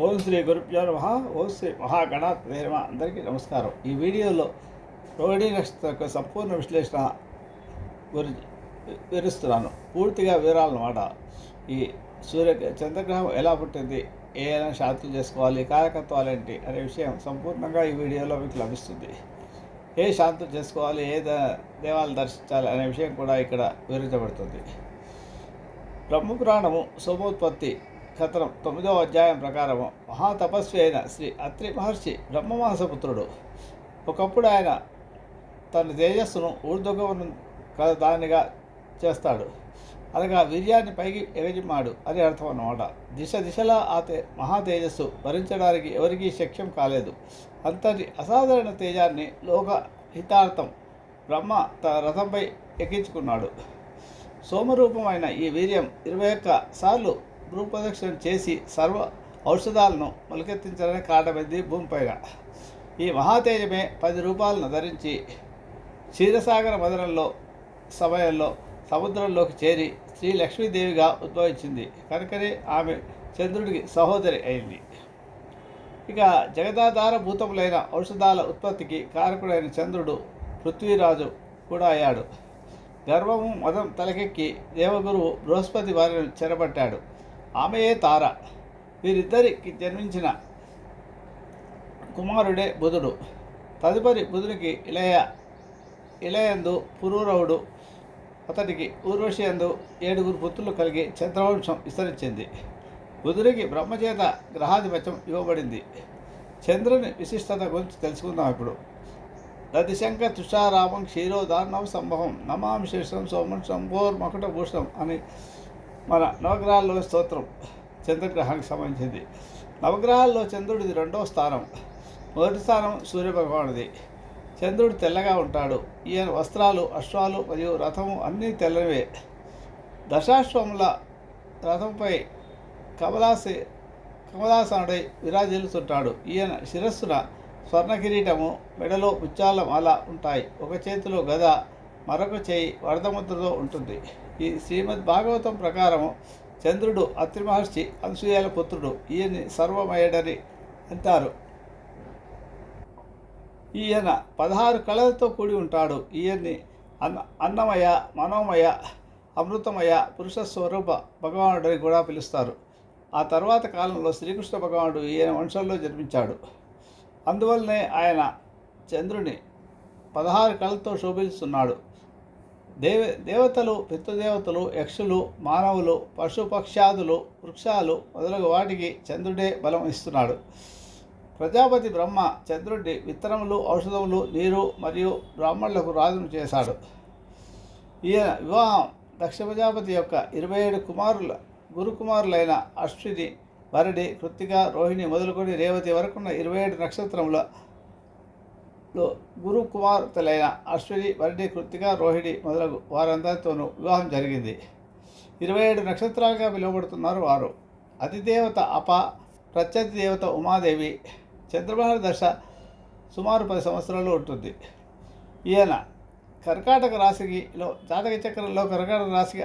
ఓం శ్రీ గురుభ్యో నమః. ఓం శ్రీ మహాగణాధిపతయే నమః. అందరికీ నమస్కారం. ఈ వీడియోలో రోహిణీ నక్షత్రం యొక్క సంపూర్ణ విశ్లేషణ గురించి వివరిస్తున్నాను. పూర్తిగా వివరాలన్నమాట. ఈ చంద్రగ్రహం ఎలా పుట్టింది, ఏదైనా శాంతులు చేసుకోవాలి, కారకత్వాలు ఏంటి అనే విషయం సంపూర్ణంగా ఈ వీడియోలో మీకు లభిస్తుంది. ఏ శాంతులు చేసుకోవాలి, ఏ దేవాలు దర్శించాలి అనే విషయం కూడా ఇక్కడ వివరించబడుతుంది. బ్రహ్మపురాణము సోమోత్పత్తి కథనం 9వ అధ్యాయం ప్రకారము మహాతపస్వి అయిన శ్రీ అత్రి మహర్షి బ్రహ్మమాసపుత్రుడు. ఒకప్పుడు ఆయన తన తేజస్సును ఊర్ధ్వగమనం దానిగా చేస్తాడు, అనగా వీర్యాన్ని పైకి ఎగజిమ్మాడు అని అర్థం అన్నమాట. దిశలా మహా తేజస్సు భరించడానికి ఎవరికీ శక్యం కాలేదు. అంతటి అసాధారణ తేజాన్ని లోక హితార్థం బ్రహ్మ తన రథంపై ఎక్కించుకున్నాడు. సోమరూపమైన ఈ వీర్యం 21 సార్లు భూప్రదక్షిణ చేసి సర్వ ఔషధాలను మొలకెత్తించాలని కారణమైంది భూమిపైన. ఈ మహాతేజమే 10 రూపాలను ధరించి క్షీరసాగర మదనంలో సమయంలో సముద్రంలోకి చేరి శ్రీ లక్ష్మీదేవిగా ఉద్భవించింది. కనుకనే ఆమె చంద్రుడికి సహోదరి అయింది. ఇక జగదాధార భూతములైన ఔషధాల ఉత్పత్తికి కారకుడైన చంద్రుడు పృథ్వీరాజు కూడా అయ్యాడు. గర్వము మదం తలకెక్కి దేవగురువు బృహస్పతి వారిని చెరబట్టాడు. ఆమెయే తార. వీరిద్దరికి జన్మించిన కుమారుడే బుధుడు. తదుపరి బుధునికి ఇలయందు పురూరవుడు, అతడికి ఊర్వశి యందు 7 పుత్రులు కలిగి చంద్రవంశం విస్తరించింది. బుధుడికి బ్రహ్మచేత గ్రహాధిపత్యం ఇవ్వబడింది. చంద్రుని విశిష్టత గురించి తెలుసుకుందాం ఇప్పుడు. దదిశంక తుషారామం క్షీరోదార్ణం సంభవం నమామి శేషం సోమం శంభోర్మకుటభూషణం అని మన నవగ్రహాల్లో స్తోత్రం చంద్రగ్రహానికి సంబంధించింది. నవగ్రహాల్లో చంద్రుడిది 2వ స్థానం. మొదటి స్థానం సూర్యభగవానుడిది. చంద్రుడు తెల్లగా ఉంటాడు. ఈయన వస్త్రాలు, అశ్వాలు మరియు రథము అన్నీ తెల్లనివే. దశాశ్వముల రథంపై కమలాసనుడై విరాజిల్లుతుంటాడు. ఈయన శిరస్సున స్వర్ణ కిరీటము, మెడలో ముత్యాల మాల ఉంటాయి. ఒక చేతిలో గద, మరొక చేయి వరదముద్రతో ఉంటుంది. ఈ శ్రీమద్ భాగవతం ప్రకారము చంద్రుడు అత్రి మహర్షి అనసూయల పుత్రుడు. ఈయన్ని సర్వమయుడని అంటారు. ఈయన 16 కళలతో కూడి ఉంటాడు. ఈయన్ని అన్నమయ, మనోమయ, అమృతమయ, పురుష స్వరూప భగవానుడని కూడా పిలుస్తారు. ఆ తర్వాత కాలంలో శ్రీకృష్ణ భగవానుడు ఈయన వంశంలో జన్మించాడు. అందువల్లనే ఆయన చంద్రుని 16 కళలతో శోభిస్తున్నాడు. దేవతలు, పితృదేవతలు, యక్షులు, మానవులు, పశుపక్ష్యాదులు, వృక్షాలు మొదలగు వాటికి చంద్రుడే బలం ఇస్తున్నాడు. ప్రజాపతి బ్రహ్మ చంద్రుడిని విత్తనములు, ఔషధములు, నీరు మరియు బ్రాహ్మణులకు రాజును చేశాడు. ఈయన వివాహం దక్ష ప్రజాపతి యొక్క 27 గురుకుమారులైన అశ్విని, భరణి, కృత్తిక, రోహిణి మొదలుకొని రేవతి వరకున్న 27 నక్షత్రములలో గురు కుమార్తెలైన అశ్విని, భరణి, కృత్తిక, రోహిణి మొదలగు వారందరితోనూ వివాహం జరిగింది. 27 నక్షత్రాలుగా పిలువబడుతున్నారు వారు. అతిదేవత అప, ప్రత్యతి దేవత ఉమాదేవి. చంద్రగ్రహణ దశ సుమారు 10 సంవత్సరాలు ఉంటుంది. ఈయన కర్కాటక రాశిలో జాతక చక్రంలో కర్కాటక రాశికి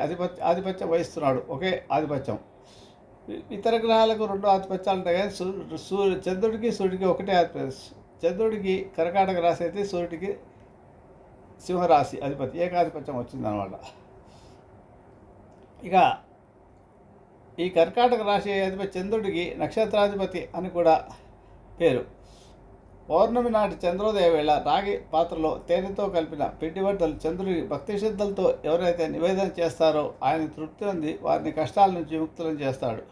ఆధిపత్యం వహిస్తున్నాడు. ఒకే ఆధిపత్యం. ఇతర గ్రహాలకు 2 ఆధిపత్యాలు ఉంటాయి, కానీ చంద్రుడికి సూర్యుడికి ఒకటే ఆధిపత్యం. చంద్రుడికి కర్కాటక రాశి అయితే సూర్యుడికి సింహరాశి అధిపతి, ఏకాధిపత్యం వచ్చిందనమాట. ఇక ఈ కర్కాటక రాశి అధిపతి చంద్రుడికి నక్షత్రాధిపతి అని కూడా పేరు. పౌర్ణమి నాటి చంద్రోదయ వేళ రాగి పాత్రలో తేనెతో కలిపిన పిండి వంటలు చంద్రుడికి భక్తి శ్రద్ధలతో ఎవరైతే నివేదన చేస్తారో ఆయన తృప్తి పొంది వారిని కష్టాల నుంచి ముక్తులను చేస్తాడు.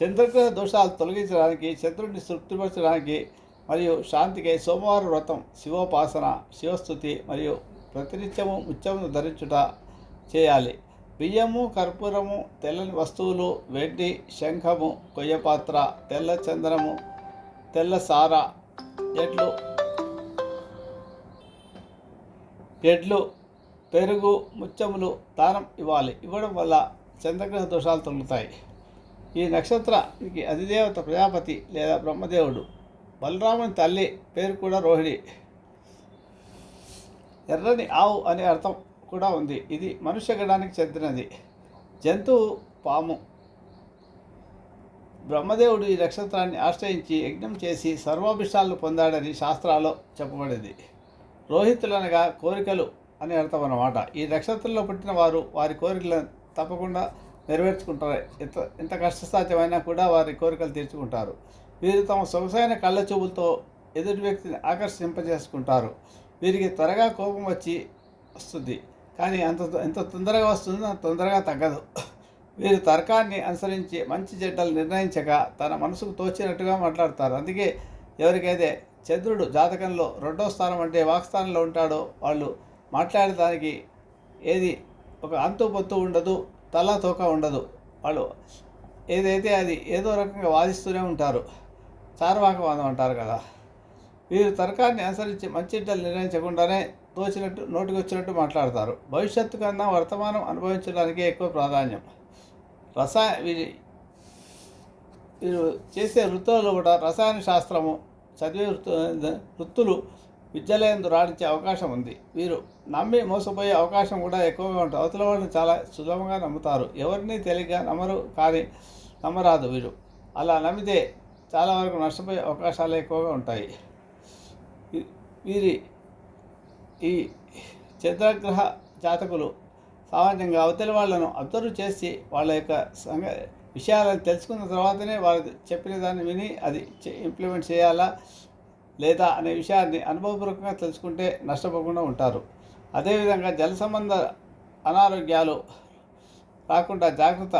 చంద్రగ్రహ దోషాలు తొలగించడానికి, చంద్రుడిని తృప్తిపరచడానికి మరియు శాంతికై సోమవారం వ్రతం, శివోపాసన, శివస్థుతి మరియు ప్రతినిత్యము ముత్యమును ధరించుట చేయాలి. బియ్యము, కర్పూరము, తెల్లని వస్తువులు, వెండి, శంఖము, కొయ్యపాత్ర, తెల్ల చందనము, తెల్ల సార, ఎడ్లు, పెరుగు, ముత్యములు దానం ఇవ్వాలి. ఇవ్వడం వల్ల చంద్రగ్రహ దోషాలు తొలుగుతాయి. ఈ నక్షత్రానికి అధిదేవత ప్రజాపతి లేదా బ్రహ్మదేవుడు. బలరాముని తల్లి పేరు కూడా రోహిణి. ఎర్రని ఆవు అనే అర్థం కూడా ఉంది. ఇది మనుష్య గణానికి చెందినది. జంతువు పాము. బ్రహ్మదేవుడు ఈ నక్షత్రాన్ని ఆశ్రయించి యజ్ఞం చేసి సర్వాభిష్టాలను పొందాడని శాస్త్రాల్లో చెప్పబడింది. రోహితులనగా కోరికలు అని అర్థం అన్నమాట. ఈ నక్షత్రంలో పుట్టిన వారు వారి కోరికలను తప్పకుండా నెరవేర్చుకుంటారు. ఎంత కష్టసాధ్యమైనా కూడా వారి కోరికలు తీర్చుకుంటారు. వీరు తమ సొగసైన కళ్ళ చూపులతో ఎదుటి వ్యక్తిని ఆకర్షింపజేసుకుంటారు. వీరికి త్వరగా కోపం వస్తుంది, కానీ ఎంత తొందరగా వస్తుందో అంత తొందరగా తగ్గదు. వీరు తర్కాన్ని అనుసరించి మంచి చెడ్డలు నిర్ణయించక తన మనసుకు తోచినట్టుగా మాట్లాడతారు. అందుకే ఎవరికైతే చంద్రుడు జాతకంలో 2వ స్థానం అంటే వాక్స్థానంలో ఉంటాడో వాళ్ళు మాట్లాడటానికి ఏది ఒక అంతు పొత్తు ఉండదు, తల తోక ఉండదు. వాళ్ళు ఏదైతే అది ఏదో రకంగా వాదిస్తూనే ఉంటారు. చార్వాకవాదం అంటారు కదా. వీరు తర్కాన్ని అనుసరించి మంచి చెడ్డలు నిర్ణయించకుండానే తోచినట్టు నోటికి వచ్చినట్టు మాట్లాడతారు. భవిష్యత్తు కన్నా వర్తమానం అనుభవించడానికే ఎక్కువ ప్రాధాన్యం. వీరు చేసే వృత్తులలో కూడా రసాయన శాస్త్రము చదివే వృత్తులు విద్యలందు రాణించే అవకాశం ఉంది. వీరు నమ్మి మోసపోయే అవకాశం కూడా ఎక్కువగా ఉంటుంది. అవతల వాళ్ళని చాలా సులభంగా నమ్ముతారు. ఎవరిని తేలిగ్గా నమ్మరాదు. వీరు అలా నమ్మితే చాలా వరకు నష్టపోయే అవకాశాలు ఎక్కువగా ఉంటాయి. వీరి ఈ చంద్రగ్రహ జాతకులు సామాన్యంగా అవతలి వాళ్ళను అబ్జర్వ్ చేసి వాళ్ళ యొక్క విషయాలను తెలుసుకున్న తర్వాతనే వాళ్ళు చెప్పిన దాన్ని విని అది ఇంప్లిమెంట్ చేయాలా లేదా అనే విషయాన్ని అనుభవపూర్వకంగా తెలుసుకుంటే నష్టపోకుండా ఉంటారు. అదేవిధంగా జల సంబంధ అనారోగ్యాలు రాకుండా జాగ్రత్త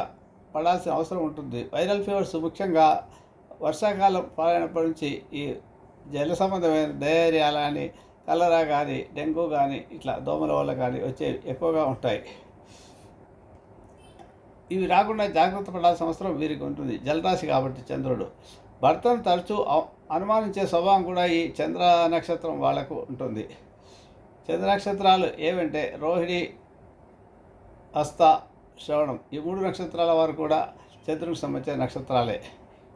పడాల్సిన అవసరం ఉంటుంది. వైరల్ ఫీవర్స్ ముఖ్యంగా వర్షాకాలం పాలైనప్పటి నుంచి ఈ జల సంబంధమైన డయేరియా కానీ, కలరా కానీ, డెంగ్యూ కానీ ఇట్లా దోమల వల్ల కానీ వచ్చేవి ఎక్కువగా ఉంటాయి. ఇవి రాకుండా జాగ్రత్త పడాల్సిన అవసరం వీరికి ఉంటుంది. జలరాశి కాబట్టి చంద్రుడు భర్తను తరచూ అనుమానించే స్వభావం కూడా ఈ చంద్ర నక్షత్రం వాళ్లకు ఉంటుంది. చంద్ర నక్షత్రాలు ఏవంటే రోహిణి, హస్త, శ్రవణం. ఈ 3 నక్షత్రాల వారు కూడా చంద్రునికి సంబంధించిన నక్షత్రాలే.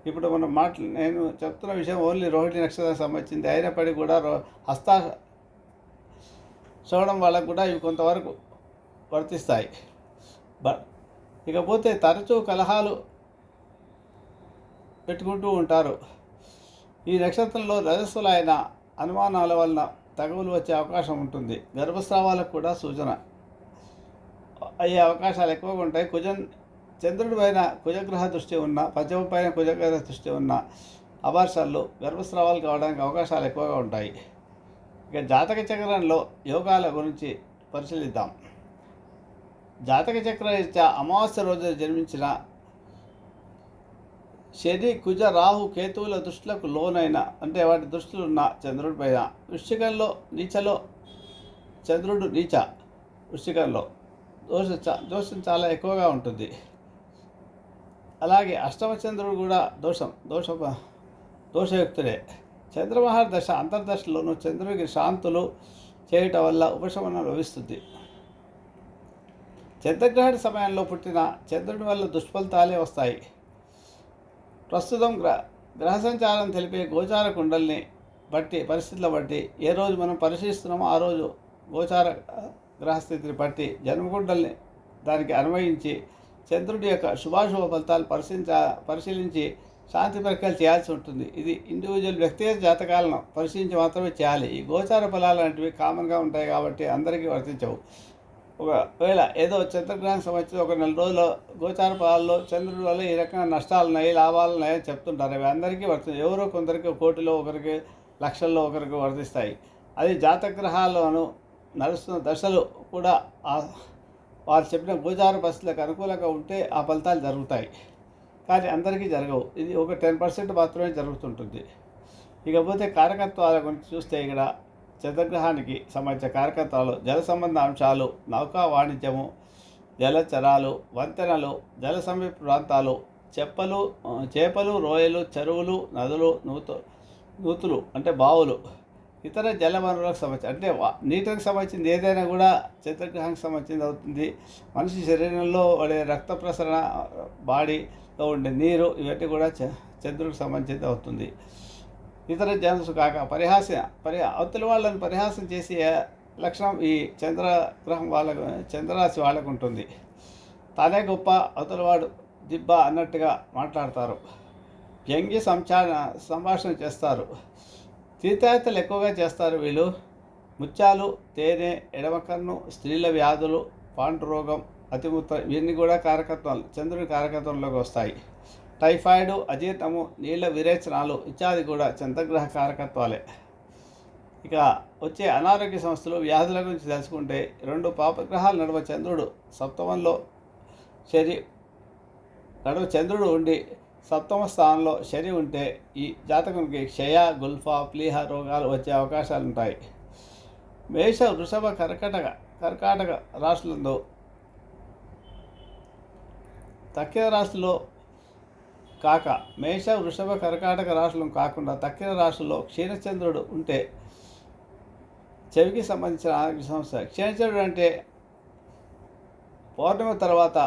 ఇప్పుడు నేను చెప్తున్న విషయం ఓన్లీ రోహిణి నక్షత్రానికి సంబంధించింది అయినప్పటికీ కూడా హస్త, శ్రవణం వాళ్ళకు కూడా ఇవి కొంతవరకు వర్తిస్తాయి. ఇకపోతే తరచూ కలహాలు పెట్టుకుంటూ ఉంటారు. ఈ నక్షత్రంలో రజస్సులైన అనుమానాల వలన తగవులు వచ్చే అవకాశం ఉంటుంది. గర్భస్రావాలకు కూడా సూచన అయ్యే అవకాశాలు ఎక్కువగా ఉంటాయి. చంద్రుడి పైన కుజగ్రహ దృష్టి ఉన్న, పంచమం పైన కుజగ్రహ దృష్టి ఉన్న అబార్షన్లు గర్భస్రావాలు కావడానికి అవకాశాలు ఎక్కువగా ఉంటాయి. ఇక జాతక చక్రంలో యోగాల గురించి పరిశీలిద్దాం. జాతక చక్రరీత్యా అమావాస్య రోజున జన్మించిన శని, కుజ, రాహు, కేతువుల దృష్టిలకు లోనైన అంటే వాటి దృష్టిలు ఉన్న చంద్రుడి పైన వృశ్చికంలో నీచలో చంద్రుడు నీచ వృశ్చికంలో దోషం చాలా ఎక్కువగా ఉంటుంది. అలాగే అష్టమ చంద్రుడు కూడా దోషయుక్తుడే. చంద్రమహర్దశ అంతర్దశలోనూ చంద్రుడికి శాంతులు చేయటం వల్ల ఉపశమనం లభిస్తుంది. చంద్రగ్రహణ సమయంలో పుట్టిన చంద్రుడి వల్ల దుష్ఫలితాలే వస్తాయి. ప్రస్తుతం గ్రహ సంచారం తెలిపే గోచార కుండల్ని బట్టి పరిస్థితుల బట్టి ఏ రోజు మనం పరిశీలిస్తున్నామో ఆ రోజు గోచార గ్రహస్థితిని బట్టి జన్మకుండల్ని దానికి అన్వయించి చంద్రుడి యొక్క శుభాశుభ ఫలితాలు పరిశీలించి శాంతి ప్రక్రియలు చేయాల్సి ఉంటుంది. ఇది ఇండివిజువల్ వ్యక్తిగత జాతకాలను పరిశీలించి మాత్రమే చేయాలి. ఈ గోచార ఫలాలు లాంటివి కామన్గా ఉంటాయి కాబట్టి అందరికీ వర్తించవు. ఒకవేళ ఏదో చంద్రగ్రహానికి సంబంధించి ఒక 4 రోజుల గోచార ఫలాల్లో చంద్రుడి వల్ల ఈ రకంగా నష్టాలు ఉన్నాయి, లాభాలు ఉన్నాయని చెప్తుంటారు. అవి అందరికీ వర్తిస్తాయి. ఎవరో కొందరికి కోటిలో, ఒకరికి లక్షల్లో, ఒకరికి వర్తిస్తాయి. అది జాతగ్రహాలను నడుస్తున్న దశలు కూడా వారు చెప్పిన గోచార పరిస్థితులకు అనుకూలంగా ఉంటే ఆ ఫలితాలు జరుగుతాయి. కానీ అందరికీ జరగవు. ఇది ఒక 10% మాత్రమే జరుగుతుంటుంది. ఇకపోతే కారకత్వాల గురించి చూస్తే ఇక్కడ చంద్రగ్రహానికి సంబంధించిన కారకత్వాలు జల సంబంధ అంశాలు, నౌకా వాణిజ్యము, జలచరాలు, వంతెనలు, జల సమీప ప్రాంతాలు, చేపలు, రొయ్యలు, చెరువులు, నదులు, నూతులు అంటే బావులు, ఇతర జల వనరులకు సంబంధించి అంటే నీటికి సంబంధించింది ఏదైనా కూడా చంద్రగ్రహానికి సంబంధించింది అవుతుంది. మనిషి శరీరంలో పడే రక్త ప్రసరణ, బాడీలో ఉండే నీరు ఇవన్నీ కూడా చంద్రుడికి సంబంధించింది అవుతుంది. ఇతర జంతువు కాక అవతలి వాళ్ళని పరిహాసం చేసే లక్షణం ఈ చంద్రగ్రహం చంద్రరాశి వాళ్ళకు ఉంటుంది. తానే గొప్ప, అవతలవాడు దిబ్బ అన్నట్టుగా మాట్లాడతారు. వ్యంగ్య సంభాషణ చేస్తారు. తీర్థయాత్రలు ఎక్కువగా చేస్తారు వీళ్ళు. ముత్యాలు, తేనె, ఎడమకన్ను, స్త్రీల వ్యాధులు, పాండురోగం, అతిమూత్రం ఇవన్నీ కూడా కారకత్వాలు చంద్రుని కారకత్వంలోకి వస్తాయి. టైఫాయిడ్, అజీర్ణము, నీళ్ళ విరేచనాలు ఇత్యాది కూడా చంద్రగ్రహ కారకత్వాలే. ఇక వచ్చే అనారోగ్య సమస్యలు, వ్యాధుల గురించి తెలుసుకుంటే, 2 పాపగ్రహాల నడుమ చంద్రుడు సప్తమంలో చంద్రుడు ఉండి సప్తమ స్థానంలో శని ఉంటే ఈ జాతకునికి క్షయ, గుల్ఫా, ప్లీహ రోగాలు వచ్చే అవకాశాలు ఉంటాయి. మేష, వృషభ, కర్కాటక రాశులందు తక్కిన రాశుల్లో కాక మేష, వృషభ, కర్కాటక రాశులను కాకుండా తక్కిన రాశుల్లో క్షీణచంద్రుడు ఉంటే చెవికి సంబంధించిన ఆరోగ్య సమస్య. క్షీణచంద్రుడు అంటే పౌర్ణమి తర్వాత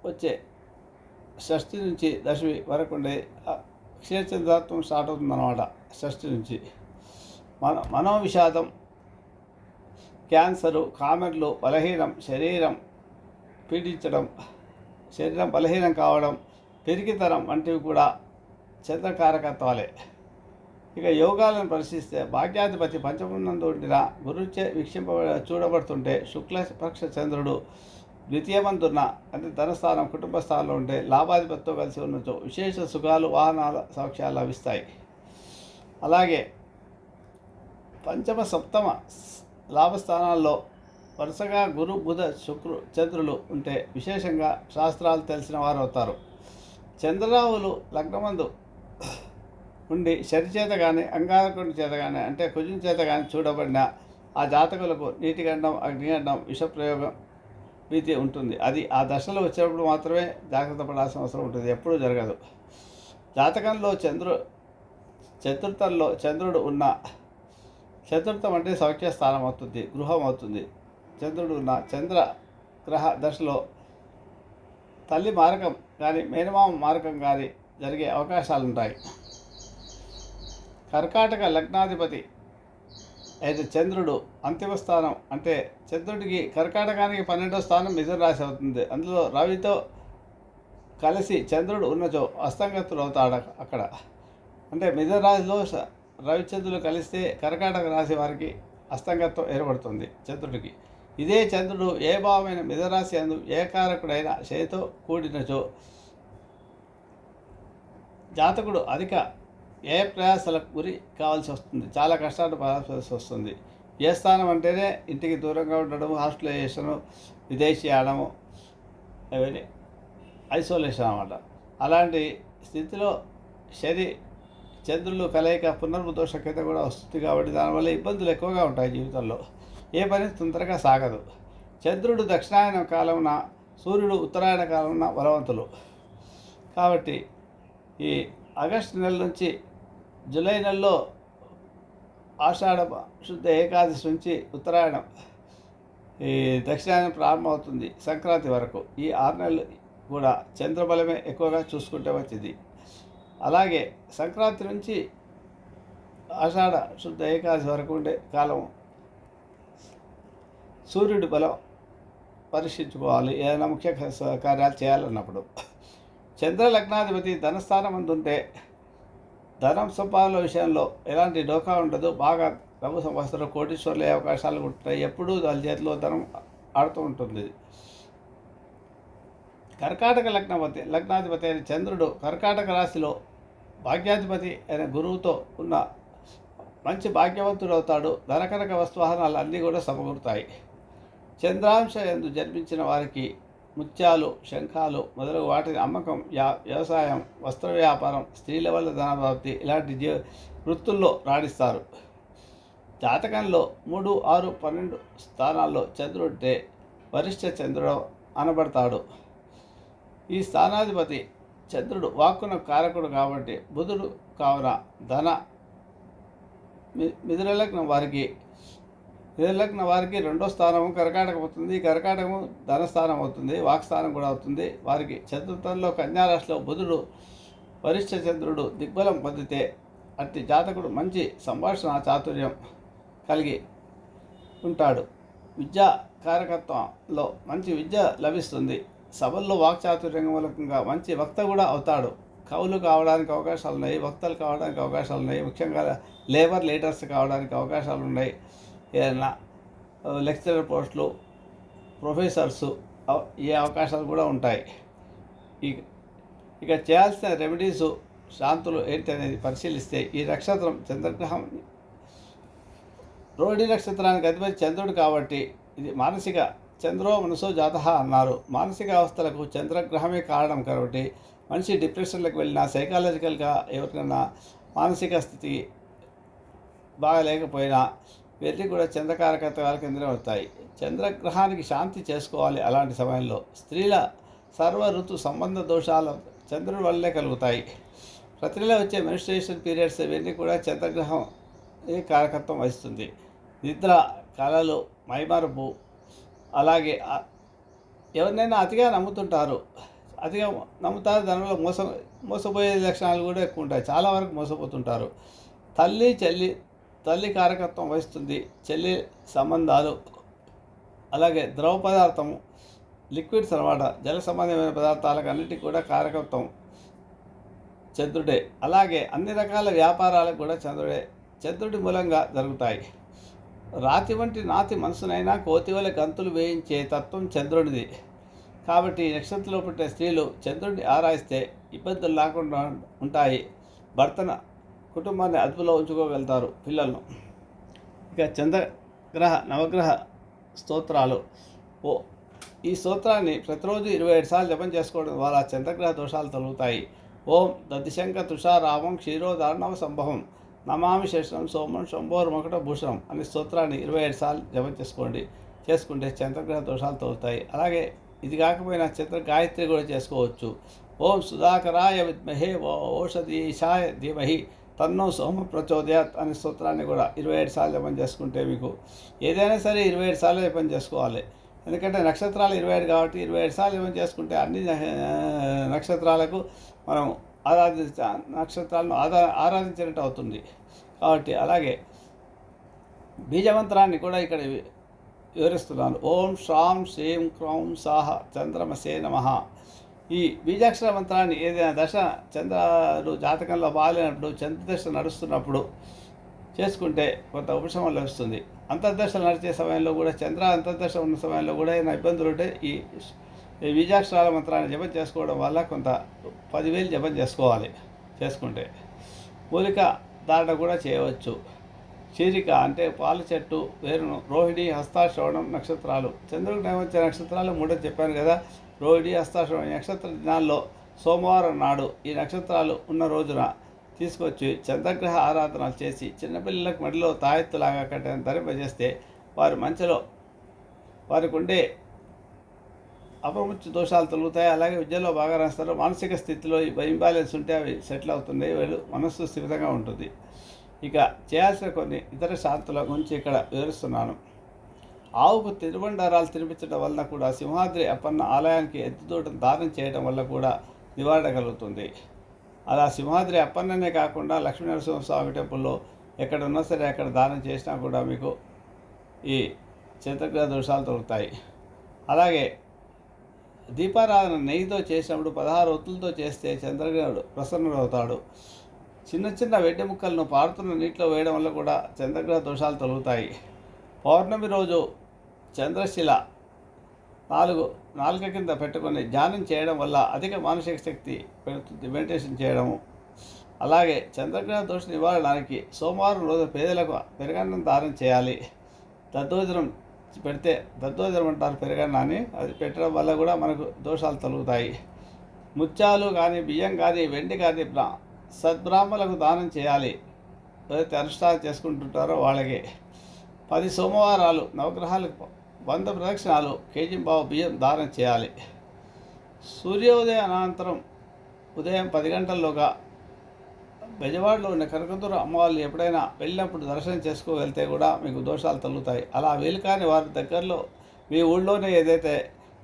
వచ్చే షష్ఠి నుంచి దశమి వరకు ఉండే క్షీణచంద్రత్వం స్టార్ట్ అవుతుందన్నమాట. షష్ఠి నుంచి మనోవిషాదం, క్యాన్సరు, కామెర్లు, బలహీనం, శరీరం పీడించడం, శరీరం బలహీనం కావడం, పెరిగితనం వంటివి కూడా చంద్రకారకత్వాలే. ఇక యోగాలను పరిశీలిస్తే భాగ్యాధిపతి పంచమనందు ఉండిన గురుచే చూడబడుతుంటే శుక్లపక్ష చంద్రుడు ద్వితీయమంతున్న అంటే ధనస్థానం, కుటుంబ స్థానంలో ఉంటే లాభాధిపతితో కలిసి ఉన్నచో విశేష సుఖాలు, వాహనాల సౌఖ్యాలు లభిస్తాయి. అలాగే పంచమ, సప్తమ లాభస్థానాల్లో వరుసగా గురు, బుధ, చంద్రులు ఉంటే విశేషంగా శాస్త్రాలు తెలిసిన వారు అవుతారు. చంద్రరావులు లగ్నమందు ఉండి శని చేత కానీ, అంగారకుడి చేత కానీ అంటే కుజుని చేత కానీ చూడబడిన ఆ జాతకులకు నీటిగండం, అగ్నిగండం, విషప్రయోగం భీతి ఉంటుంది. అది ఆ దశలో వచ్చినప్పుడు మాత్రమే జాగ్రత్త పడాల్సిన అవసరం ఉంటుంది, ఎప్పుడూ జరగదు. జాతకంలో చతుర్థంలో చంద్రుడు ఉన్న, చతుర్థం అంటే సౌఖ్య స్థానం అవుతుంది, గృహం అవుతుంది. చంద్రుడు ఉన్న చంద్రగ్రహ దశలో తల్లి మారకం కానీ, మేనమామ మారకం కానీ జరిగే అవకాశాలు ఉంటాయి. కర్కాటక లగ్నాధిపతి అయితే చంద్రుడు అంతిమ స్థానం అంటే చంద్రుడికి కర్కాటకానికి 12వ స్థానం మిథున రాశి అవుతుంది. అందులో రవితో కలిసి చంద్రుడు ఉన్నచో అస్తంగతులు అవుతాడు అక్కడ. అంటే మిథున రాశిలో రవిచంద్రులు కలిస్తే కర్కాటక రాశి వారికి అస్తంగత్వం ఏర్పడుతుంది చంద్రుడికి. ఇదే చంద్రుడు ఏ భావమైన మిథున రాశి అందు ఏ కారకుడైన శనితో కూడినచో జాతకుడు అధిక ప్రయాసాలకు గురి కావాల్సి వస్తుంది, చాలా కష్టాలు పడాల్సి వస్తుంది. ఏ స్థానం అంటేనే ఇంటికి దూరంగా ఉండడం, హాస్టలైజేషను, విదేశీ ఆడము, అవన్నీ ఐసోలేషన్ అన్నమాట. అలాంటి స్థితిలో శని చంద్రులు కలయిక పునర్దోష కింద కూడా వస్తుంది. కాబట్టి దానివల్ల ఇబ్బందులు ఎక్కువగా ఉంటాయి జీవితంలో. ఏ పని తొందరగా సాగదు. చంద్రుడు దక్షిణాయన కాలమున, సూర్యుడు ఉత్తరాయణ కాలమున బలవంతులు. కాబట్టి ఈ ఆగస్టు నెల నుంచి జూలై నెలలో ఆషాఢ శుద్ధ ఏకాదశి నుంచి ఉత్తరాయణం ఈ దక్షిణాయనం ప్రారంభమవుతుంది సంక్రాంతి వరకు. ఈ 6 నెలలు కూడా చంద్రబలమే ఎక్కువగా చూసుకుంటే వచ్చింది. అలాగే సంక్రాంతి నుంచి ఆషాఢ శుద్ధ ఏకాదశి వరకు ఉండే కాలం సూర్యుడి బలం పరీక్షించుకోవాలి ఏదైనా ముఖ్య కార్యాలు చేయాలన్నప్పుడు. చంద్ర లగ్నాధిపతి ధనస్థానం అందుంటే ధనం సంపాదన విషయంలో ఎలాంటి డోకా ఉండదు. బాగా డబ్బు సంపాదిస్తారు, కోటీశ్వర్లు అయ్యే అవకాశాలు ఉంటాయి. ఎప్పుడూ వాళ్ళ చేతిలో ధనం ఆడుతూ ఉంటుంది. కర్కాటక లగ్నాధిపతి అయిన చంద్రుడు కర్కాటక రాశిలో భాగ్యాధిపతి అయిన గురువుతో ఉన్న మంచి భాగ్యవంతుడు అవుతాడు. ధనకనక వస్తువాహనాలు అన్నీ కూడా సమకూరుతాయి. చంద్రాంశ యందు జన్మించిన వారికి ముత్యాలు, శంఖాలు మొదలగు వాటిని అమ్మకం, వ్యవసాయం, వస్త్ర వ్యాపారం, స్త్రీల వల్ల ధనప్రాప్తి ఇలాంటి వృత్తుల్లో రాణిస్తారు. జాతకంలో 3, 6, 12 స్థానాల్లో చంద్రుడితే వరిష్ఠ చంద్రుడు అనబడతాడు. ఈ స్థానాధిపతి చంద్రుడు వాక్కున కారకుడు కాబట్టి బుధుడు కావున ధన మిథున లగ్నం వారికి 2వ స్థానము కర్కాటకం అవుతుంది. కర్కాటకము ధనస్థానం అవుతుంది, వాక్స్థానం కూడా అవుతుంది. వారికి చతుర్థంలో కన్యారాశిలో బుధుడు వరిష్ఠ చంద్రుడు దిగ్బలం పొందితే అట్టి జాతకుడు మంచి సంభాషణ చాతుర్యం కలిగి ఉంటాడు. విద్యా కారకత్వంలో మంచి విద్య లభిస్తుంది. సభల్లో వాక్చాతుర్యం మూలకంగా మంచి వక్త కూడా అవుతాడు. కవులు కావడానికి అవకాశాలు ఉన్నాయి, వక్తలు కావడానికి అవకాశాలు ఉన్నాయి, ముఖ్యంగా లేబర్ లీడర్స్ కావడానికి అవకాశాలు ఉన్నాయి. ఏదైనా లెక్చరర్ పోస్టులు, ప్రొఫెసర్సు ఈ అవకాశాలు కూడా ఉంటాయి. ఇక చేయాల్సిన రెమెడీసు, శాంతులు ఏంటి అనేది పరిశీలిస్తే, ఈ నక్షత్రం చంద్రగ్రహం రోహిణి నక్షత్రానికి అధిపతి చంద్రుడు కాబట్టి ఇది మానసిక చంద్రో మనసో జాతః అన్నారు. మానసిక అవస్థలకు చంద్రగ్రహమే కారణం కాబట్టి మనిషి డిప్రెషన్లకు వెళ్ళినా, సైకాలజికల్గా ఎవరికైనా మానసిక స్థితి బాగాలేకపోయినా వీరికి కూడా చంద్రకారకత్వాల కిందనే వస్తాయి. చంద్రగ్రహానికి శాంతి చేసుకోవాలి. అలాంటి సమయంలో స్త్రీల సర్వ ఋతు సంబంధ దోషాలు చంద్రుడి వల్లే కలుగుతాయి. ప్రతి నెల వచ్చే మెన్స్ట్రుయేషన్ పీరియడ్స్ ఇవన్నీ కూడా చంద్రగ్రహం ఏ కారకత్వం వహిస్తుంది. నిద్ర, కళలు, మైమరుపు, అలాగే ఎవరినైనా అతిగా నమ్ముతుంటారు. అతిగా నమ్ముతారు, దానివల్ల మోసపోయే లక్షణాలు కూడా ఎక్కువ ఉంటాయి. చాలా వరకు మోసపోతుంటారు. తల్లి కారకత్వం వహిస్తుంది. చెల్లి సంబంధాలు, అలాగే ద్రవ పదార్థము, లిక్విడ్స్ అన్నమాట, జల సంబంధమైన పదార్థాలకు అన్నిటికీ కూడా కారకత్వం చంద్రుడే. అలాగే అన్ని రకాల వ్యాపారాలకు కూడా చంద్రుడి మూలంగా జరుగుతాయి. రాతి వంటి నాతి మనసునైనా కోతి వల్ల గంతులు వేయించే తత్వం చంద్రుడిది. కాబట్టి ఈ నక్షత్రంలో పుట్టే స్త్రీలు చంద్రుడిని ఆరాయిస్తే ఇబ్బందులు లేకుండా ఉంటాయి. భర్తన కుటుంబాన్ని అదుపులో ఉంచుకోగలుగుతారు, పిల్లలను. ఇక చంద్రగ్రహ నవగ్రహ స్తోత్రాలు. ఈ స్తోత్రాన్ని ప్రతిరోజు 27 సార్లు జపం చేసుకోవడం ద్వారా చంద్రగ్రహ దోషాలు తొలగుతాయి. ఓం దదిశంక తుషారామం క్షీరోదార్ణవ సంభవం నమామి శేషం సోమం శంభోర్మకట భూషణం అనే స్తోత్రాన్ని 27 సార్లు జపం చేసుకుంటే చంద్రగ్రహ దోషాలు తొలుగుతాయి. అలాగే ఇది కాకపోయినా చంద్ర గాయత్రి కూడా చేసుకోవచ్చు. ఓం సుధాకరాయ విద్మహే ఓషధీశాయ ధీమహి తన్నో సోమ ప్రచోదయాత్ అనే స్తోత్రాన్ని కూడా 27 సార్లు జపం చేసుకుంటే మీకు ఏదైనా సరే 27 సార్లు జపం చేసుకోవాలి. ఎందుకంటే నక్షత్రాలు 27 కాబట్టి 27 సార్లు జపం చేసుకుంటే అన్ని నక్షత్రాలకు మనం నక్షత్రాలను ఆరాధించినట్టు అవుతుంది. కాబట్టి అలాగే బీజమంత్రాన్ని కూడా ఇక్కడ వివరిస్తున్నాను. ఓం శ్రాం శ్రీం క్రౌం సాహ చంద్రమసే నమః. ఈ బీజాక్షర మంత్రాన్ని ఏదైనా దశ చంద్రుడు జాతకంలో బాగాలేనప్పుడు, చంద్రదశ నడుస్తున్నప్పుడు చేసుకుంటే కొంత ఉపశమనం లభిస్తుంది. అంతర్దశలు నడిచే సమయంలో కూడా, చంద్ర అంతర్దశ ఉన్న సమయంలో కూడా ఏమైనా ఇబ్బందులు ఉంటే ఈ బీజాక్షరాల మంత్రాన్ని జపం చేసుకోవడం వల్ల కొంత 10,000 జపం చేసుకుంటే మూలిక ధారణ కూడా చేయవచ్చు. చీరిక అంటే పాల చెట్టు వేరును, రోహిణి, హస్తాశ్రవణం నక్షత్రాలు. చంద్రుడికి నైవంచే నక్షత్రాలు 3 చెప్పాను కదా. రోహిణి, హస్తాశ్రవణం నక్షత్ర దినాల్లో సోమవారం నాడు ఈ నక్షత్రాలు ఉన్న రోజున తీసుకొచ్చి చంద్రగ్రహ ఆరాధనలు చేసి చిన్నపిల్లలకు మడిలో తాయెత్తులాగా కట్టని ధరింపజేస్తే వారి మంచిలో వారికి ఉండే అపముచ్చు దోషాలు తొలుగుతాయి. అలాగే విద్యలో బాగా రాస్తారు. మానసిక స్థితిలో ఇంబ్యాలెన్స్ ఉంటే అవి సెటిల్ అవుతున్నాయి. వీళ్ళు మనస్సు స్థిరంగా ఉంటుంది. ఇక చేయాల్సిన కొన్ని ఇతర శాంతుల గురించి ఇక్కడ వివరిస్తున్నాను. ఆవుకు తిరుబండారాలు తినిపించడం వలన కూడా, సింహాద్రి అప్పన్న ఆలయానికి ఎత్తుదూటం దానం చేయడం వల్ల కూడా నివారణ కలుగుతుంది. అలా సింహాద్రి అప్పన్ననే కాకుండా లక్ష్మీనరసింహస్వామి టెంపుల్లో ఎక్కడ ఉన్నా సరే అక్కడ దానం చేసినా కూడా మీకు ఈ చంద్రగ్రహ దోషాలు తొలుగుతాయి. అలాగే దీపారాధన నెయ్యితో చేసినప్పుడు 16 ఒత్తులతో చేస్తే చంద్రగ్రహుడు ప్రసన్నుడవుతాడు. చిన్న వెండి ముక్కలను పారుతున్న నీటిలో వేయడం వల్ల కూడా చంద్రగ్రహ దోషాలు తొలుగుతాయి. పౌర్ణమి రోజు చంద్రశిల నాలుక కింద పెట్టుకొని ధ్యానం చేయడం వల్ల అధిక మానసిక శక్తి పెరుగుతుంది. మెడిటేషన్ చేయడము. అలాగే చంద్రగ్రహ దోష నివారణకి సోమవారం రోజు పేదలకు పెరుగన్నం దానం చేయాలి. దద్దోజనం అంటారు పెరుగన్నాన్ని. అది పెట్టడం వల్ల కూడా మనకు దోషాలు తొలుగుతాయి. ముత్యాలు కానీ, బియ్యం కానీ, వెండి కానీ సద్బ్రాహ్మణులకు దానం చేయాలి. ఎవరైతే అనుష్ఠానం చేసుకుంటుంటారో వాళ్ళకి 10 సోమవారాలు నవగ్రహాలకు 100 ప్రదక్షిణాలు, కేజీంబావు బియ్యం దానం చేయాలి. సూర్యోదయం అనంతరం ఉదయం 10 గంటల్లోగా బెజవాడలో ఉన్న కనకదుర్గ అమ్మవారిని ఎప్పుడైనా వెళ్ళినప్పుడు దర్శనం చేసుకోగలిగితే కూడా మీకు దోషాలు తొలుగుతాయి. అలా వీలు కాని వారి దగ్గరలో మీ ఊళ్ళోనే ఏదైతే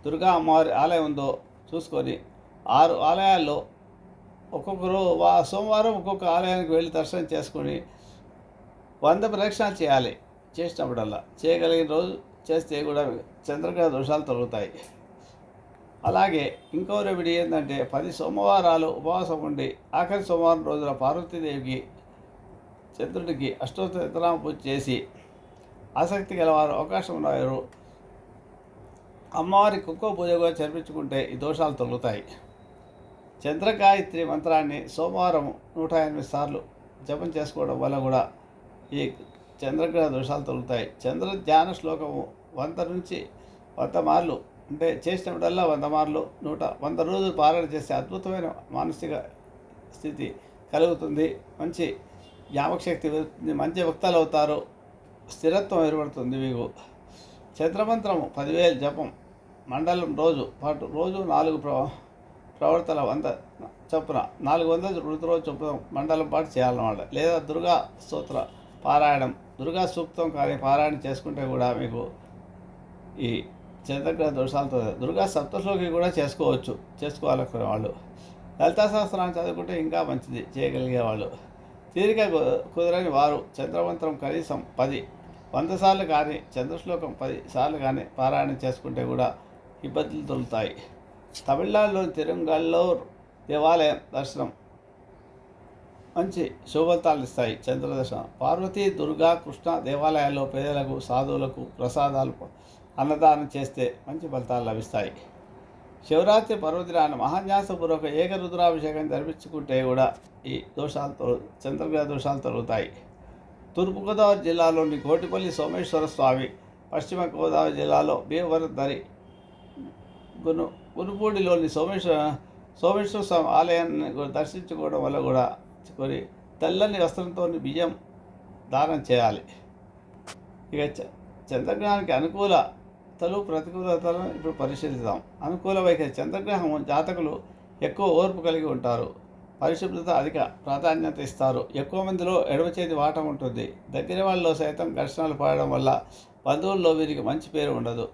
దుర్గా అమ్మవారి ఆలయం ఉందో చూసుకొని 6 ఆలయాల్లో ఒక్కొక్కరు సోమవారం ఒక్కొక్క ఆలయానికి వెళ్ళి దర్శనం చేసుకొని 100 ప్రదక్షిణాలు చేయాలి. చేసినప్పుడల్లా చేయగలిగిన రోజు చేస్తే కూడా చంద్రగ్రహ దోషాలు తొలుగుతాయి. అలాగే ఇంకో రెమెడీ ఏంటంటే 10 సోమవారాలు ఉపవాసం ఉండి ఆఖరి సోమవారం రోజున పార్వతీదేవికి చంద్రుడికి అష్టోత్తర పూజ చేసి ఆసక్తి గలవారు అవకాశం ఉన్నవారు అమ్మవారి కుంకుమ పూజ కూడా జరిపించుకుంటే ఈ దోషాలు తొలుగుతాయి. చంద్రగాయత్రి మంత్రాన్ని సోమవారం 108 సార్లు జపం చేసుకోవడం వల్ల కూడా ఈ చంద్రగ్రహ దోషాలు తొలుగుతాయి. చంద్ర ధ్యాన శ్లోకము 100 నుంచి 100 మార్లు అంటే చేసినప్పుడల్లా 100 మార్లు 100 రోజులు పారాయణ చేస్తే అద్భుతమైన మానసిక స్థితి కలుగుతుంది. మంచి జ్ఞాపకశక్తి పెరుగుతుంది. మంచి వక్తలు అవుతారు. స్థిరత్వం ఏర్పడుతుంది మీకు. చంద్రమంత్రము 10,000 జపం మండలం రోజు పాటు రోజు 4 ప్రవర్తన 100 చొప్పున 400 రోజు చొప్పున మండలం పాటు చేయాలన్నమాట. లేదా దుర్గా స్తోత్ర పారాయణం, దుర్గా సూక్తం కానీ పారాయణం చేసుకుంటే కూడా మీకు ఈ చంద్రగ్రహ దోషాలతో దుర్గా సప్తశ్లోకి కూడా చేసుకోవాలనుకునే వాళ్ళు. లలితా సహస్రాన్ని చదువుకుంటే ఇంకా మంచిది చేయగలిగే వాళ్ళు. తీరిక కుదరని వారు చంద్రమంత్రం కనీసం 100 సార్లు కానీ చంద్రశ్లోకం 10 సార్లు కానీ పారాయణం చేసుకుంటే కూడా ఇబ్బందులు తొలుగుతాయి. తమిళనాడులోని తిరుంగల్లూర్ దేవాలయం దర్శనం మంచి శుభఫలితాలు ఇస్తాయి. చంద్రదర్శనం పార్వతీ, దుర్గా, కృష్ణ దేవాలయాల్లో పేదలకు సాధువులకు ప్రసాదాలు అన్నదానం చేస్తే మంచి ఫలితాలు లభిస్తాయి. శివరాత్రి పర్వదినాన్ని మహాన్యాసపూర్వక ఏకరుద్రాభిషేకం జరిపించుకుంటే కూడా ఈ చంద్రగ్రహ దోషాలు తొలుగుతాయి. తూర్పుగోదావరి జిల్లాలోని కోటిపల్లి సోమేశ్వర స్వామి, పశ్చిమ గోదావరి జిల్లాలో భీమవరదరి, గునుపూడిలోని సోమేశ్వర స్వామి ఆలయాన్ని దర్శించుకోవడం వల్ల కూడా తెల్లని వస్త్రంతో బియ్యం దానం చేయాలి. ఇక చంద్రగ్రహానికి అనుకూలతలు ప్రతికూలతలను ఇప్పుడు పరిశీలిద్దాం. అనుకూల వైఖరి చంద్రగ్రహం జాతకులు ఎక్కువ ఓర్పు కలిగి ఉంటారు. పరిశుభ్రత అధిక ప్రాధాన్యత ఇస్తారు. ఎక్కువ మందిలో ఎడమ చేతి వాటం ఉంటుంది. దగ్గర వాళ్ళలో సైతం ఘర్షణలు పడడం వల్ల బంధువుల్లో వీరికి మంచి పేరు ఉండదు.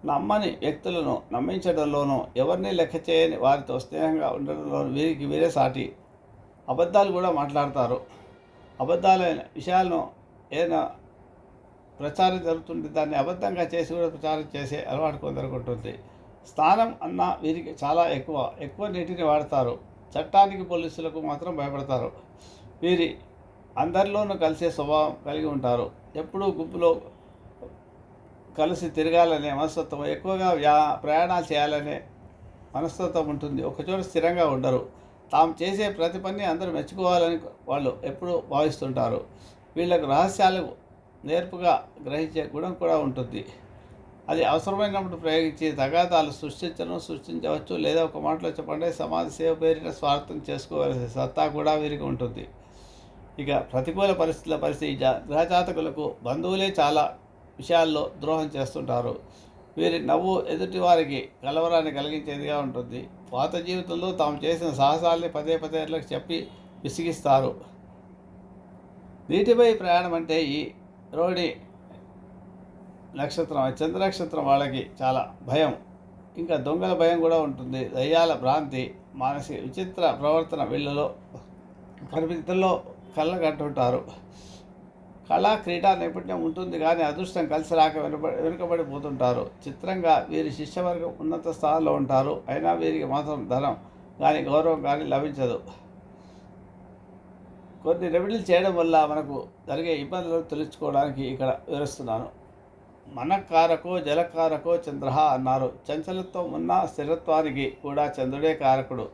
నమ్మని వ్యక్తులను నమ్మించడంలోనూ ఎవరిని లెక్క చేయని వారితో స్నేహంగా ఉండడంలోనూ వీరికి వీరే సాటి. అబద్ధాలు కూడా మాట్లాడతారు. అబద్ధాలైన విషయాలను ఏదైనా ప్రచారం జరుగుతుంటే దాన్ని అబద్ధంగా చేసి కూడా ప్రచారం చేసే అలవాటు కొందరికి ఉంటుంది. స్నానం అన్న వీరికి చాలా ఎక్కువ నీటిని వాడతారు. చట్టానికి పోలీసులకు మాత్రం భయపడతారు. వీరి అందరిలోనూ కలిసే స్వభావం కలిగి ఉంటారు. ఎప్పుడూ గుంపులో కలిసి తిరగాలనే మనస్తత్వం, ఎక్కువగా ప్రయాణాలు చేయాలనే మనస్తత్వం ఉంటుంది. ఒకచోట స్థిరంగా ఉండరు. తాము చేసే ప్రతి పని అందరూ మెచ్చుకోవాలని వాళ్ళు ఎప్పుడూ భావిస్తుంటారు. వీళ్ళకు రహస్యాలు నేర్పుగా గ్రహించే గుణం కూడా ఉంటుంది. అది అవసరమైనప్పుడు ప్రయోగించి తగాదాలు సృష్టించవచ్చు. లేదా ఒక మాటలో చెప్పండి, సమాజ సేవ పేరిట స్వార్థం చేసుకోవాల్సిన సత్తా కూడా వీరికి ఉంటుంది. ఇక ప్రతికూల పరిస్థితి గ్రహజాతకులకు బంధువులే చాలా విషయాల్లో ద్రోహం చేస్తుంటారు. వీరి నవ్వు ఎదుటి వారికి కలవరాన్ని కలిగించేదిగా ఉంటుంది. పాత జీవితంలో తాము చేసిన సాహసాల్ని పదే చెప్పి విసిగిస్తారు. నీటిపై ప్రయాణం అంటే ఈ రోడి నక్షత్రం, చంద్ర నక్షత్రం వాళ్ళకి చాలా భయం. ఇంకా దొంగల భయం కూడా ఉంటుంది. దయ్యాల భ్రాంతి, మానసిక విచిత్ర ప్రవర్తన వీళ్ళలో పరిమితుల్లో కళ్ళగంటుంటారు. కళా క్రీడా నైపుణ్యం ఉంటుంది కానీ అదృష్టం కలిసి రాక వెనుకబడిపోతుంటారు. చిత్రంగా వీరి శిష్యవర్గం ఉన్నత స్థానంలో ఉంటారు. అయినా వీరికి మాత్రం ధనం కానీ గౌరవం కానీ లభించదు. కొన్ని రెమెడీలు చేయడం వల్ల మనకు జరిగే ఇబ్బందులను తెలుసుకోవడానికి ఇక్కడ వివరిస్తున్నాను. మనకారకో జలకారకో చంద్ర అన్నారు. చంచలత్వం ఉన్న స్థిరత్వానికి కూడా చంద్రుడే కారకుడు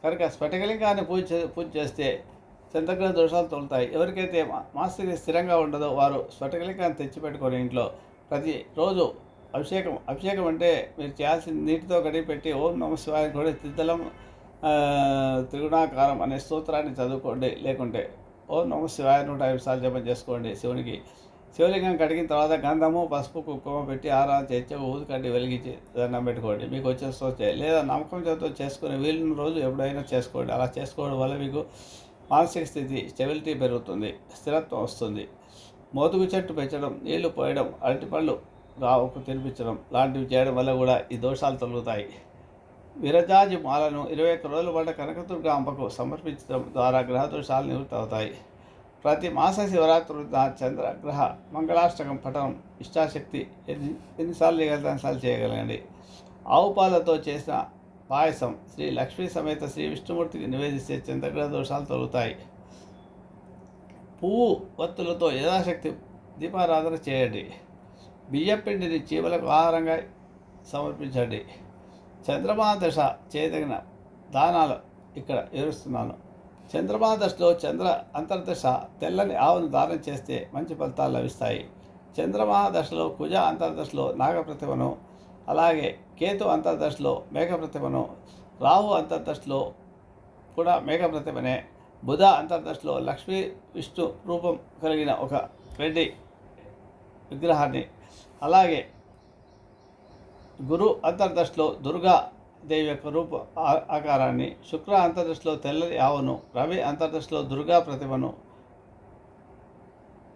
కనుక స్ఫటికలింగాన్ని పూజ చేస్తే చంద్రగ్రహ దోషాలు తొలుతాయి. ఎవరికైతే మానసిక స్థిరంగా ఉండదో వారు స్ఫటికలింగాన్ని తెచ్చిపెట్టుకొని ఇంట్లో ప్రతిరోజు అభిషేకం అంటే మీరు చేయాల్సిన నీటితో గడిపెట్టి ఓం నమ శివాయ కూడా తిద్దలం త్రిగుణాకారం అనే స్తోత్రాన్ని చదువుకోండి. లేకుంటే ఓం నమ శివాయ 105 సార్లు జపం చేసుకోండి. శివలింగం కడిగిన తర్వాత గంధము, పసుపు, కుంకుమ పెట్టి ఆరాధన చేయించి ఊదికడ్డి వెలిగించి దండం పెట్టుకోండి. మీకు వచ్చే స్తోత్రం లేదా నమ్మకం చేత చేసుకుని వీలున్న రోజు ఎప్పుడైనా చేసుకోండి. అలా చేసుకోవడం వల్ల మీకు మానసిక స్థితి స్టెబిలిటీ పెరుగుతుంది, స్థిరత్వం వస్తుంది. మోతుగు చెట్టు పెంచడం, నీళ్లు పోయడం, అరటిపళ్ళు రావుకు తినిపించడం లాంటివి చేయడం వల్ల కూడా ఈ దోషాలు తొలుగుతాయి. విరజాజి మాలను 21 రోజుల పాటు కనకదుర్గ అంబకు సమర్పించడం ద్వారా గ్రహ దోషాలు నివృత్తి అవుతాయి. ప్రతి మాస శివరాత్రి చంద్రగ్రహ మంగళాష్టకం పఠనం ఇష్టాశక్తి ఎన్నిసార్లు చేయగలిగితే అన్నిసార్లు చేయగలగండి. ఆవు పాలతో చేసిన పాయసం శ్రీ లక్ష్మీ సమేత శ్రీ విష్ణుమూర్తికి నివేదిస్తే చంద్రగ్రహ దోషాలు తొలుగుతాయి. పువ్వు ఒత్తులతో యథాశక్తి దీపారాధన చేయండి. బియ్యపిండిని చీమలకు ఆహారంగా సమర్పించండి. చంద్రమహాదశ చేయదగిన దానాలు ఇక్కడ వివరిస్తున్నాను. చంద్రమహాదశలో చంద్ర అంతర్దశ తెల్లని ఆవును దానం చేస్తే మంచి ఫలితాలు లభిస్తాయి. చంద్రమహాదశలో కుజ అంతర్దశలో నాగప్రతిమను, అలాగే కేతు అంతర్దశలో మేఘప్రతిమను, రాహు అంతర్దశలో కూడా మేఘప్రతిమనే, బుధ అంతర్దశలో లక్ష్మీ విష్ణు రూపం కలిగిన ఒక వెండి విగ్రహాన్ని, అలాగే గురు అంతర్దశలో దుర్గా దేవి యొక్క రూప ఆకారాన్ని, శుక్ర అంతర్దశలో తెల్లని ఆవును, రవి అంతర్దశలో దుర్గా ప్రతిమను,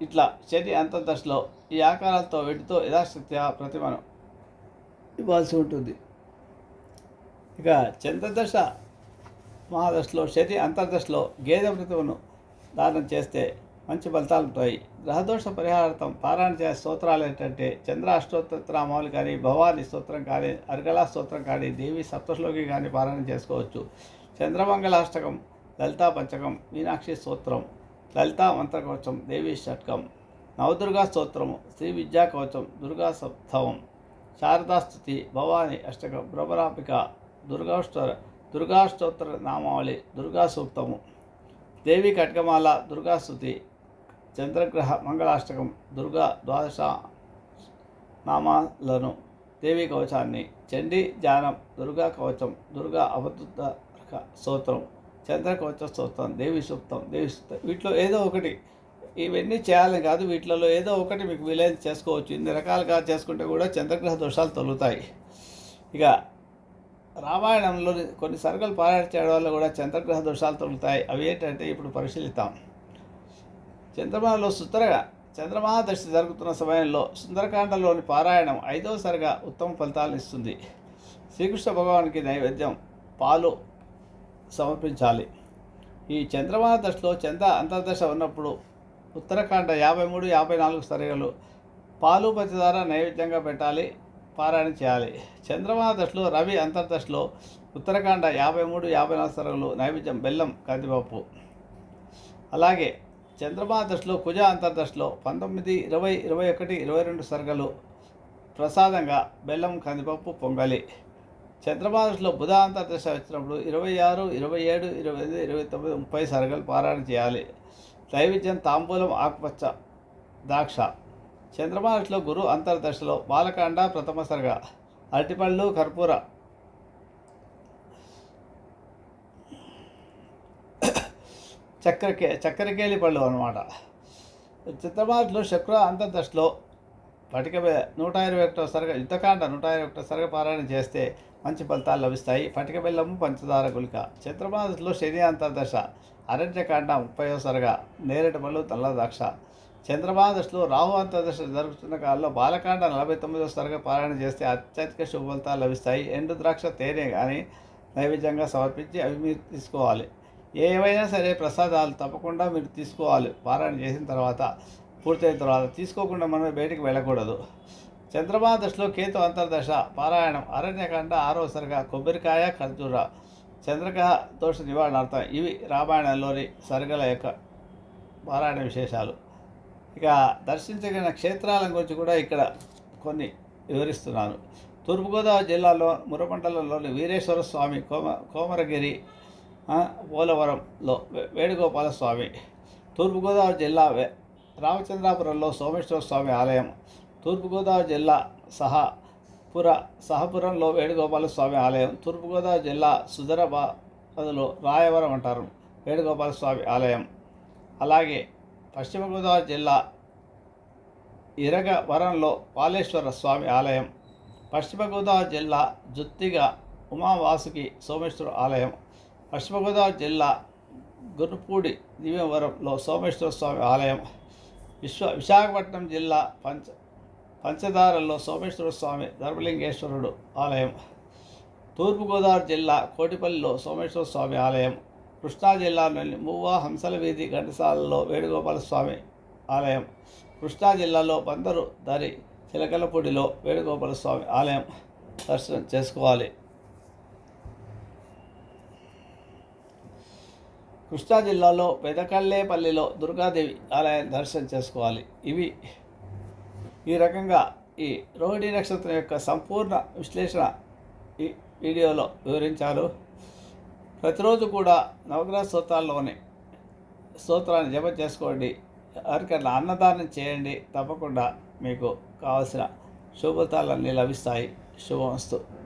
ఇట్లా శని అంతర్దశలో ఈ ఆకారాలతో వెండితో యథాశక్తి ఆ ప్రతిమను ఇవ్వాల్సి ఉంటుంది. ఇక చంద్రదశ మహాదశలో శని అంతర్దశలో గేదె ప్రతిమను దానం చేస్తే మంచి ఫలితాలు ఉంటాయి. గ్రహదోష పరిహారార్థం పారాయణ చేసే స్తోత్రాలు ఏంటంటే చంద్ర అష్టోత్తరనామాలు కానీ, భవాని స్తోత్రం కానీ, అర్గళ స్తోత్రం కానీ, దేవి సప్తశ్లోకి కానీ పారాయణ చేసుకోవచ్చు. చంద్రమంగళాష్టకం, లలితా పంచకం, మీనాక్షి స్తోత్రం, లలితా మంత్రకవచం, దేవి షట్కం, నవదుర్గా స్తోత్రము, శ్రీ విద్యా కవచం, దుర్గా సప్తవం, శారదాస్తుతి, భవాని అష్టకం, భ్రమరాంబిక, దుర్గాష్టోత్తర నామావళి, దుర్గా సూక్తము, దేవి ఖడ్గమాల, దుర్గాస్తుతి, చంద్రగ్రహ మంగళాష్టకం, దుర్గా ద్వాదశ నామాలను, దేవి కవచాన్ని, చండీ ధ్యానం, దుర్గా కవచం, దుర్గా అవధూత స్తోత్రం, చంద్ర కవచ స్తోత్రం, దేవి సూక్తం, దేవి సూక్తం, వీటిలో ఏదో ఒకటి, ఇవన్నీ చేయాలని కాదు, వీటిలో ఏదో ఒకటి మీకు వీలైన చేసుకోవచ్చు. ఇన్ని రకాలుగా చేసుకుంటే కూడా చంద్రగ్రహ దోషాలు తొలుగుతాయి. ఇక రామాయణంలో కొన్ని సర్గలు పారాయణ చేయడం వల్ల కూడా చంద్రగ్రహ దోషాలు తొలుగుతాయి. అవి ఏంటంటే ఇప్పుడు పరిశీలిద్దాం. చంద్రమహాదశ జరుగుతున్న సమయంలో సుందరకాండలోని పారాయణం 5వ సరిగా ఉత్తమ ఫలితాలను ఇస్తుంది. శ్రీకృష్ణ భగవానికి నైవేద్యం పాలు సమర్పించాలి. ఈ చంద్రమహాదశలో చంద్ర అంతర్దశ ఉన్నప్పుడు ఉత్తరాఖండ 53, 54 సరిగలు పాలు పంచదార నైవేద్యంగా పెట్టాలి, పారాయణ చేయాలి. చంద్రమహాదశలో రవి అంతర్దశలో ఉత్తరాఖండ 53, 54 సరగలు నైవేద్యం బెల్లం కందిపప్పు. అలాగే చంద్రమహాదశలో కుజ అంతర్దశలో 19, 20, 21, 22 సరగలు ప్రసాదంగా బెల్లం కందిపప్పు పొంగలి. చంద్రమహాదశలో బుధ అంతర్దశ వచ్చినప్పుడు 26, 27, 28, 29, 30 సరగలు పారాయణ చేయాలి. నైవేద్యం తాంబూలం, ఆకుపచ్చ, ద్రాక్ష. చంద్రమహాదశలో గురు అంతర్దశలో బాలకాండ ప్రథమ సరగ, అరటిపళ్ళు, కర్పూర, చక్కెరకేళి పళ్ళు అన్నమాట. చంద్రమహాదశలో శుక్ర అంతర్దశలో పటిక 121 సరగ, యుద్ధకాండ 121 సరగ పారాయణ చేస్తే మంచి ఫలితాలు లభిస్తాయి. పటిక బెల్లము, పంచదార గుళిక. చంద్రమహాదశలో శని అంతర్దశ అరణ్యకాండ 30వ సరగ, నేరేడు పళ్ళు, నల్ల ద్రాక్ష. చంద్రమహాదశలో రాహు అంతర్దశ జరుగుతున్న కాలంలో బాలకాండ 49వ సరగ పారాయణ చేస్తే అత్యధిక శుభ ఫలితాలు లభిస్తాయి. ఎండు ద్రాక్ష, తేనె కానీ నైవేద్యంగా సమర్పించి అవి మీరు తీసుకోవాలి. ఏవైనా సరే ప్రసాదాలు తప్పకుండా మీరు తీసుకోవాలి. పారాయణ చేసిన తర్వాత, పూర్తయిన తర్వాత తీసుకోకుండా మనం బయటికి వెళ్ళకూడదు. చంద్రమహాదశలో కేతు అంతర్దశ పారాయణం అరణ్యకాండ 6వ సరగ, కొబ్బరికాయ, ఖర్జూర. చంద్రగ్రహ దోష నివారణార్థం ఇవి రామాయణంలోని సరగల యొక్క పారాయణ విశేషాలు. ఇక దర్శించగలిగిన క్షేత్రాల గురించి కూడా ఇక్కడ కొన్ని వివరిస్తున్నాను. తూర్పుగోదావరి జిల్లాలో మురమండలంలోని వీరేశ్వర స్వామి, కోమరగిరి, పోలవరంలో వేణుగోపాల స్వామి. తూర్పుగోదావరి జిల్లా రామచంద్రాపురంలో సోమేశ్వర స్వామి ఆలయం. తూర్పుగోదావరి జిల్లా సహపురంలో వేణుగోపాల స్వామి ఆలయం. తూర్పుగోదావరి జిల్లా సుదరాబాద్లో రాయవరం అంటారు, వేణుగోపాల స్వామి ఆలయం. అలాగే పశ్చిమ గోదావరి జిల్లా ఇరగవరంలో పాలేశ్వర స్వామి ఆలయం. పశ్చిమ గోదావరి జిల్లా జుత్తిగ ఉమావాసుకి సోమేశ్వర ఆలయం. పశ్చిమ గోదావరి జిల్లా గురుపూడి దివ్యవరంలో సోమేశ్వర స్వామి ఆలయం. విశాఖపట్నం జిల్లా పంచదారలో సోమేశ్వర స్వామి ధర్మలింగేశ్వరుడు ఆలయం. తూర్పుగోదావరి జిల్లా కోటిపల్లిలో సోమేశ్వర స్వామి ఆలయం. కృష్ణా జిల్లాలోని మువ్వ, హంసల వీధి, ఘంటసాలలో వేణుగోపాల స్వామి ఆలయం. కృష్ణా జిల్లాలో బందరు దరి చిలకలపూడిలో వేణుగోపాల స్వామి ఆలయం. దర్శనం చేసుకోవాలి. కృష్ణా జిల్లాలో పెదకళ్ళేపల్లిలో దుర్గాదేవి ఆలయాన్ని దర్శనం చేసుకోవాలి. ఈ రకంగా ఈ రోహిణి నక్షత్రం యొక్క సంపూర్ణ విశ్లేషణ ఈ వీడియోలో వివరించారు. ప్రతిరోజు కూడా నవగ్రహ స్తోత్రాల్లోని స్తోత్రాన్ని జపం చేసుకోండి. ఎవరికైనా అన్నదానం చేయండి. తప్పకుండా మీకు కావలసిన శుభఫలితాలన్నీ లభిస్తాయి. శుభమస్తు.